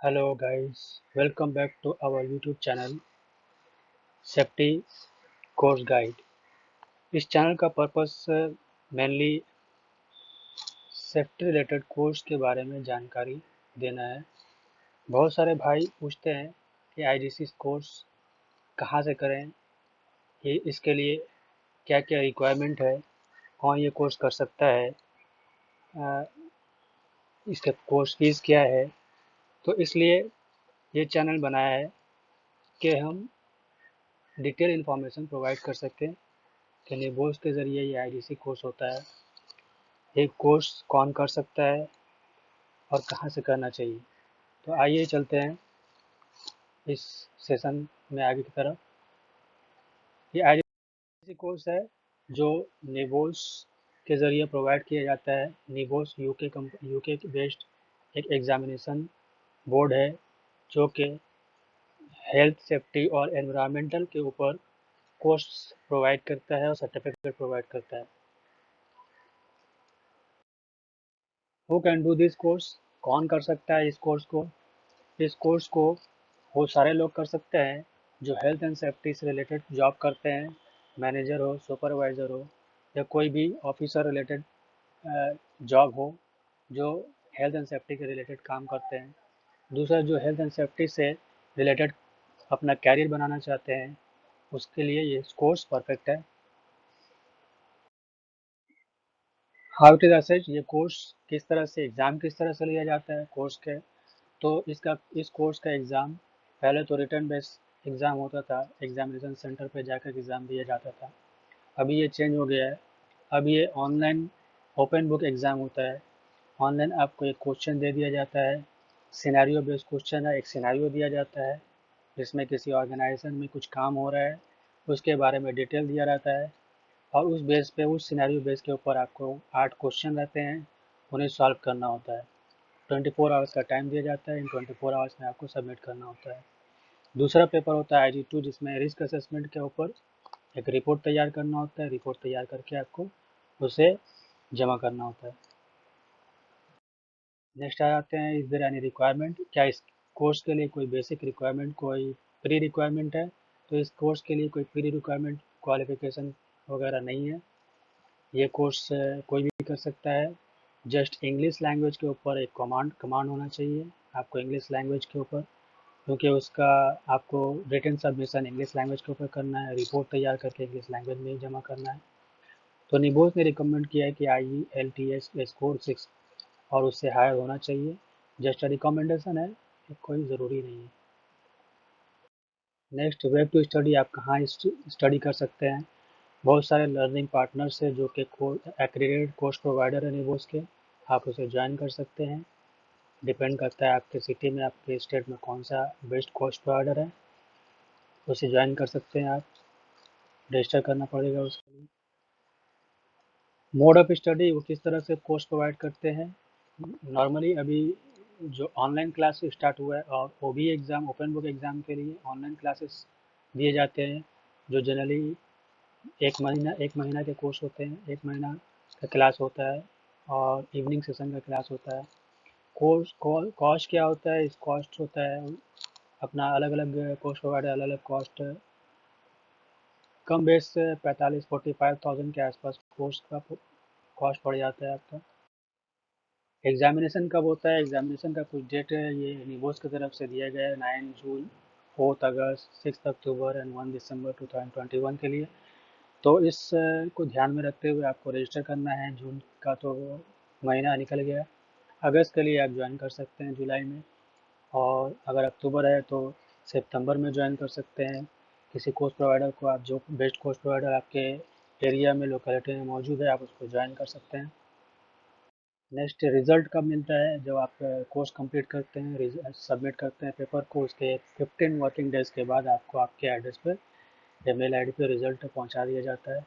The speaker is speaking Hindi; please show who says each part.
Speaker 1: Hello guys, welcome back to our YouTube channel Safety Course Guide। इस चैनल का purpose mainly safety related course के बारे में जानकारी देना है। बहुत सारे भाई पूछते हैं कि आईजीसी कोर्स कहाँ से करें, ये इसके लिए क्या क्या रिक्वायरमेंट है, कौन ये कोर्स कर सकता है, अ, इसका कोर्स फीस क्या है। तो इसलिए ये चैनल बनाया है कि हम डिटेल इन्फॉर्मेशन प्रोवाइड कर सकें कि निबोस के ज़रिए ये आईजीसी कोर्स होता है, ये कोर्स कौन कर सकता है और कहाँ से करना चाहिए। तो आइए चलते हैं इस सेशन में आगे की तरफ। ये आईजीसी कोर्स है जो निबोस के ज़रिए प्रोवाइड किया जाता है। निबोस यूके बेस्ड एक एग्जामिनेशन बोर्ड है जो कि हेल्थ सेफ्टी और एनवायरमेंटल के ऊपर कोर्स प्रोवाइड करता है और सर्टिफिकेट प्रोवाइड करता है। Who can do this course, कौन कर सकता है इस कोर्स को। इस कोर्स को वो सारे लोग कर सकते हैं जो हेल्थ एंड सेफ्टी से रिलेटेड जॉब करते हैं, मैनेजर हो, सुपरवाइज़र हो या कोई भी ऑफिसर रिलेटेड जॉब हो जो हेल्थ एंड सेफ्टी के रिलेटेड काम करते हैं। दूसरा, जो हेल्थ एंड सेफ्टी से रिलेटेड अपना कैरियर बनाना चाहते हैं, उसके लिए ये कोर्स परफेक्ट है। हाउ इट इज असेस्ड, ये कोर्स किस तरह से एग्ज़ाम किस तरह से लिया जाता है कोर्स के। तो इस कोर्स का एग्ज़ाम पहले तो रिटन बेस्ड एग्ज़ाम होता था, एग्जामिनेशन सेंटर पे जाकर एग्ज़ाम दिया जाता था। अभी ये चेंज हो गया है, अब ये ऑनलाइन ओपन बुक एग्ज़ाम होता है। ऑनलाइन आपको एक क्वेश्चन दे दिया जाता है, सिनेरियो बेस्ड क्वेश्चन है। एक सिनेरियो दिया जाता है जिसमें किसी ऑर्गेनाइजेशन में कुछ काम हो रहा है, उसके बारे में डिटेल दिया रहता है और उस बेस पे, उस सिनेरियो बेस के ऊपर आपको 8 क्वेश्चन रहते हैं, उन्हें सॉल्व करना होता है। 24 आवर्स का टाइम दिया जाता है, इन 24 आवर्स में आपको सबमिट करना होता है। दूसरा पेपर होता है आईजी2, जिसमें रिस्क असेसमेंट के ऊपर एक रिपोर्ट तैयार करना होता है। रिपोर्ट तैयार करके आपको उसे जमा करना होता है। नेक्स्ट आ जाते हैं, इज देयर एनी रिक्वायरमेंट, क्या इस कोर्स के लिए कोई बेसिक रिक्वायरमेंट, कोई प्री रिक्वायरमेंट है। तो इस कोर्स के लिए कोई प्री रिक्वायरमेंट क्वालिफिकेशन वगैरह नहीं है। ये कोर्स कोई भी कर सकता है। जस्ट इंग्लिश लैंग्वेज के ऊपर एक कमांड होना चाहिए आपको, इंग्लिश लैंग्वेज के ऊपर, क्योंकि उसका आपको रिटन सबमिशन इंग्लिश लैंग्वेज के ऊपर करना है, रिपोर्ट तैयार करके इंग्लिश लैंग्वेज में ही जमा करना है। तो निबोस ने रिकमेंड किया है कि IELTS स्कोर 6 और उससे हायर होना चाहिए। जस्ट रिकमेंडेशन है, कोई ज़रूरी नहीं है। नेक्स्ट, वेब टू स्टडी, आप कहाँ स्टडी कर सकते हैं। बहुत सारे लर्निंग पार्टनर्स है जो कि एक्रीडेटेड कोर्स प्रोवाइडर है निबोस के, आप उसे ज्वाइन कर सकते हैं। डिपेंड करता है आपके सिटी में, आपके स्टेट में कौन सा बेस्ट कोर्स प्रोवाइडर है, उसे ज्वाइन कर सकते हैं आप। रजिस्टर करना पड़ेगा उसके लिए। मोड ऑफ स्टडी, वो किस तरह से कोर्स प्रोवाइड करते हैं। नॉर्मली अभी जो ऑनलाइन क्लास स्टार्ट हुआ है और OB exam, open book exam के लिए ऑनलाइन क्लासेस दिए जाते हैं, जो जनरली एक महीना के कोर्स होते हैं। एक महीना का क्लास होता है और इवनिंग सेशन का क्लास होता है। कोर्स कॉस्ट क्या होता है, इस कॉस्ट होता है अपना अलग अलग कोर्स प्रोवाइडर अलग अलग कॉस्ट, कम बेस से 45-45,000 के आसपास कोर्स का कॉस्ट पड़ जाता है आपका। एग्जामिनेशन कब होता है, एग्जामिनेशन का कुछ डेट है, ये निबोस की तरफ से दिया गया है, 9 जून, 4 अगस्त, 6 अक्टूबर एंड 1 दिसंबर 2021 के लिए। तो इस को ध्यान में रखते हुए आपको रजिस्टर करना है। जून का तो महीना निकल गया, अगस्त के लिए आप ज्वाइन कर सकते हैं जुलाई में, और अगर अक्टूबर है तो सितंबर में ज्वाइन कर सकते हैं। किसी कोर्स प्रोवाइडर को आप, जो बेस्ट कोर्स प्रोवाइडर आपके एरिया में, लोकेलिटी में मौजूद है, आप उसको ज्वाइन कर सकते हैं। नेक्स्ट, रिजल्ट कब मिलता है, जब आप कोर्स कंप्लीट करते हैं, सबमिट करते हैं पेपर को, उसके 15 वर्किंग डेज के बाद आपको आपके एड्रेस पर, ईमेल आईडी पे रिजल्ट पहुंचा दिया जाता है।